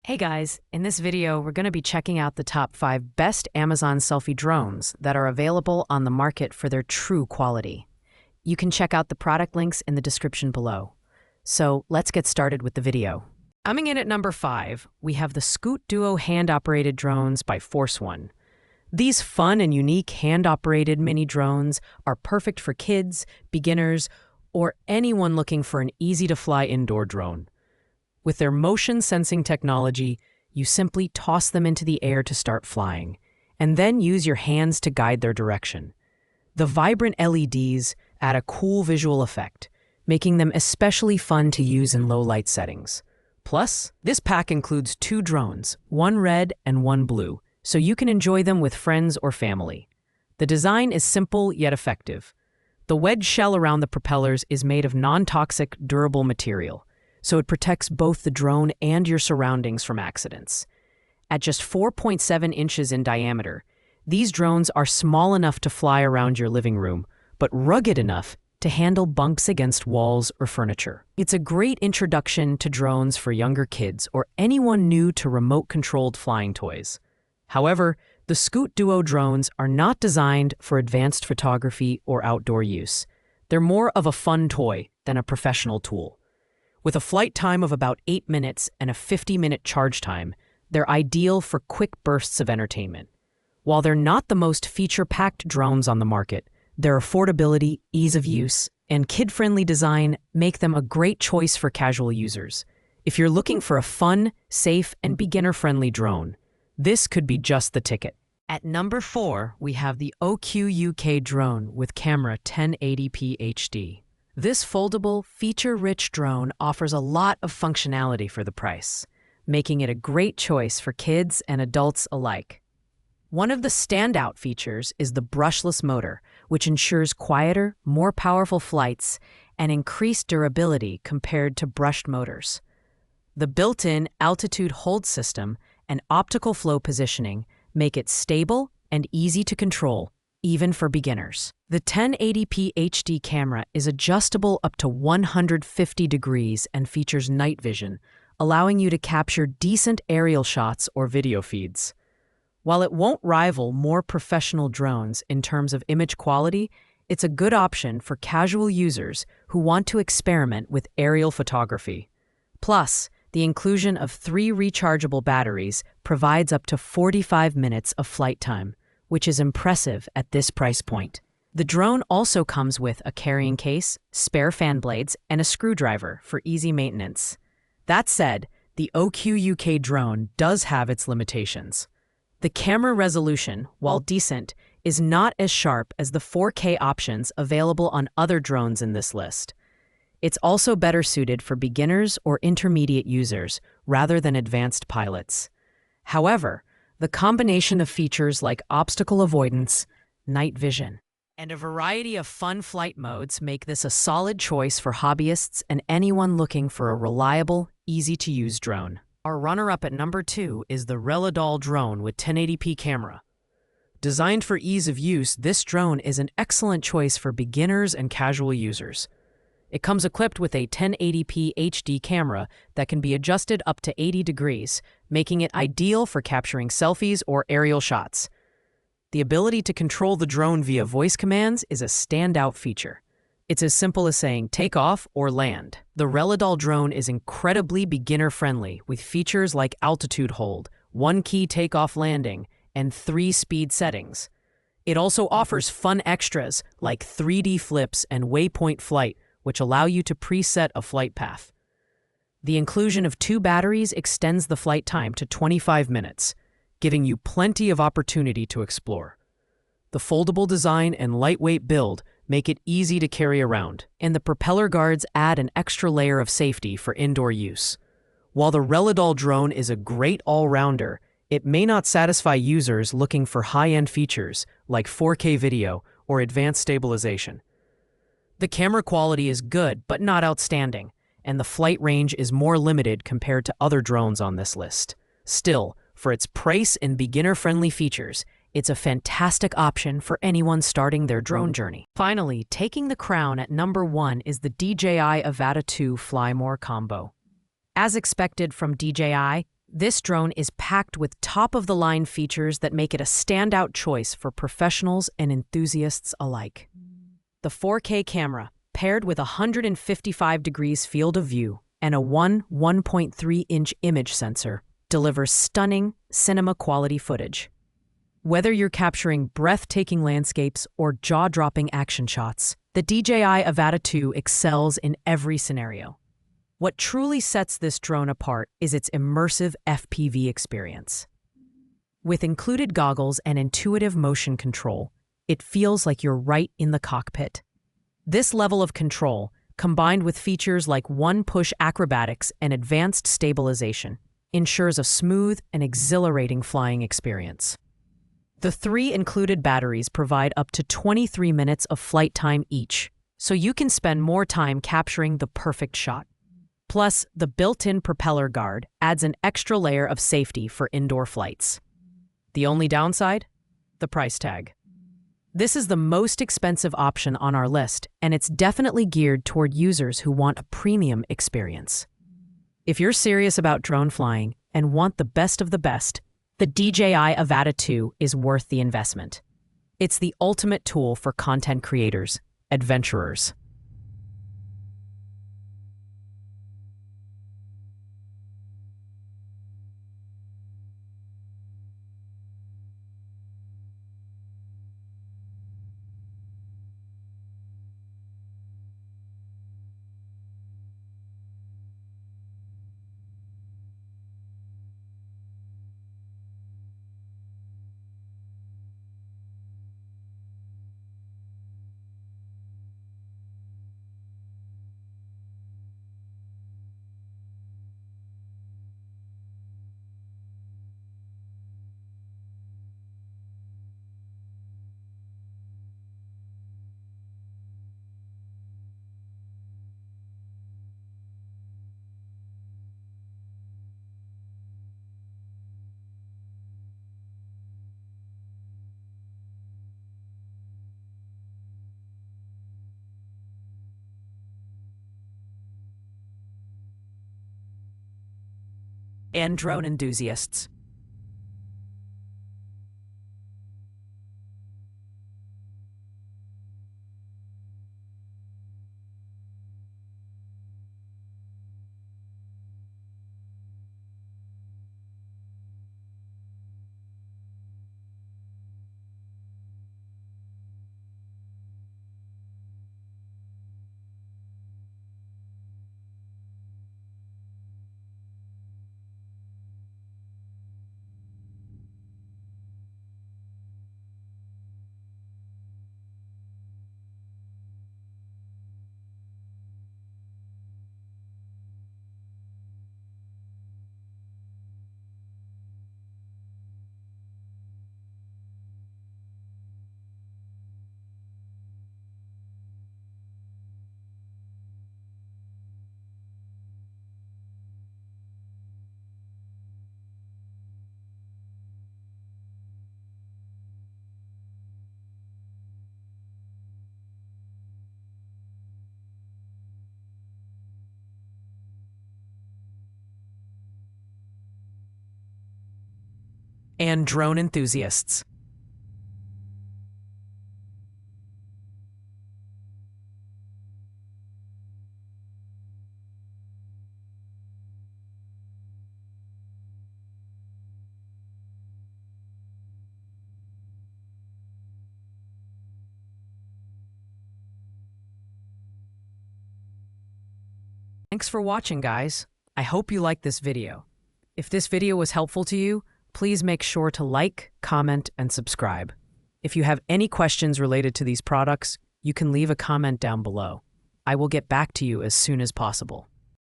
Hey guys, in this video, we're going to be checking out the top 5 best Amazon selfie drones that are available on the market for their true quality. You can check out the product links in the description below. So let's get started with the video. Coming in at number 5, we have the Scoot Duo hand-operated drones by Force One. These fun and unique hand-operated mini drones are perfect for kids, beginners, or anyone looking for an easy-to-fly indoor drone. With their motion sensing technology, you simply toss them into the air to start flying, and then use your hands to guide their direction. The vibrant LEDs add a cool visual effect, making them especially fun to use in low-light settings. Plus, this pack includes 2 drones, one red and one blue, so you can enjoy them with friends or family. The design is simple yet effective. The wedge shell around the propellers is made of non-toxic, durable material, so it protects both the drone and your surroundings from accidents. At just 4.7 inches in diameter, these drones are small enough to fly around your living room, but rugged enough to handle bumps against walls or furniture. It's a great introduction to drones for younger kids or anyone new to remote-controlled flying toys. However, the Scoot Duo drones are not designed for advanced photography or outdoor use. They're more of a fun toy than a professional tool. With a flight time of about 8 minutes and a 50-minute charge time, they're ideal for quick bursts of entertainment. While they're not the most feature-packed drones on the market, their affordability, ease of use, and kid-friendly design make them a great choice for casual users. If you're looking for a fun, safe, and beginner-friendly drone, this could be just the ticket. At number 4, we have the OQ drone with camera 1080p HD. This foldable, feature-rich drone offers a lot of functionality for the price, making it a great choice for kids and adults alike. One of the standout features is the brushless motor, which ensures quieter, more powerful flights and increased durability compared to brushed motors. The built-in altitude hold system and optical flow positioning make it stable and easy to control, even for beginners. The 1080p HD camera is adjustable up to 150 degrees and features night vision, allowing you to capture decent aerial shots or video feeds. While it won't rival more professional drones in terms of image quality, it's a good option for casual users who want to experiment with aerial photography. Plus, the inclusion of 3 rechargeable batteries provides up to 45 minutes of flight time, which is impressive at this price point. The drone also comes with a carrying case, spare fan blades, and a screwdriver for easy maintenance. That said, the OQ drone does have its limitations. The camera resolution, while decent, is not as sharp as the 4K options available on other drones in this list. It's also better suited for beginners or intermediate users rather than advanced pilots. However, the combination of features like obstacle avoidance, night vision, and a variety of fun flight modes make this a solid choice for hobbyists and anyone looking for a reliable, easy-to-use drone. Our runner-up at number 2 is the Reladol drone with 1080p camera. Designed for ease of use, this drone is an excellent choice for beginners and casual users. It comes equipped with a 1080p HD camera that can be adjusted up to 80 degrees, making it ideal for capturing selfies or aerial shots. The ability to control the drone via voice commands is a standout feature. It's as simple as saying take off or land. The Reladol drone is incredibly beginner-friendly with features like altitude hold, 1-key takeoff landing, and 3 speed settings. It also offers fun extras like 3D flips and waypoint flight, which allow you to preset a flight path. The inclusion of 2 batteries extends the flight time to 25 minutes, giving you plenty of opportunity to explore. The foldable design and lightweight build make it easy to carry around, and the propeller guards add an extra layer of safety for indoor use. While the Reladol drone is a great all-rounder, it may not satisfy users looking for high-end features like 4K video or advanced stabilization. The camera quality is good but not outstanding, and the flight range is more limited compared to other drones on this list. Still, for its price and beginner-friendly features, it's a fantastic option for anyone starting their drone journey. Finally, taking the crown at number 1 is the DJI Avata 2 Fly More combo. As expected from DJI, This drone is packed with top-of-the-line features that make it a standout choice for professionals and enthusiasts alike. The 4K camera, paired with a 155 degrees field of view and a 1.3-inch image sensor, delivers stunning, cinema-quality footage. Whether you're capturing breathtaking landscapes or jaw-dropping action shots, the DJI Avata 2 excels in every scenario. What truly sets this drone apart is its immersive FPV experience. With included goggles and intuitive motion control, it feels like you're right in the cockpit. This level of control, combined with features like one-push acrobatics and advanced stabilization, ensures a smooth and exhilarating flying experience. The 3 included batteries provide up to 23 minutes of flight time each, so you can spend more time capturing the perfect shot. Plus, the built-in propeller guard adds an extra layer of safety for indoor flights. The only downside? The price tag. This is the most expensive option on our list, and it's definitely geared toward users who want a premium experience. If you're serious about drone flying and want the best of the best, the DJI Avata 2 is worth the investment. It's the ultimate tool for content creators, adventurers. And drone enthusiasts. And drone enthusiasts. Thanks for watching, guys. I hope you liked this video. If this video was helpful to you, please make sure to like, comment, and subscribe. If you have any questions related to these products, you can leave a comment down below. I will get back to you as soon as possible.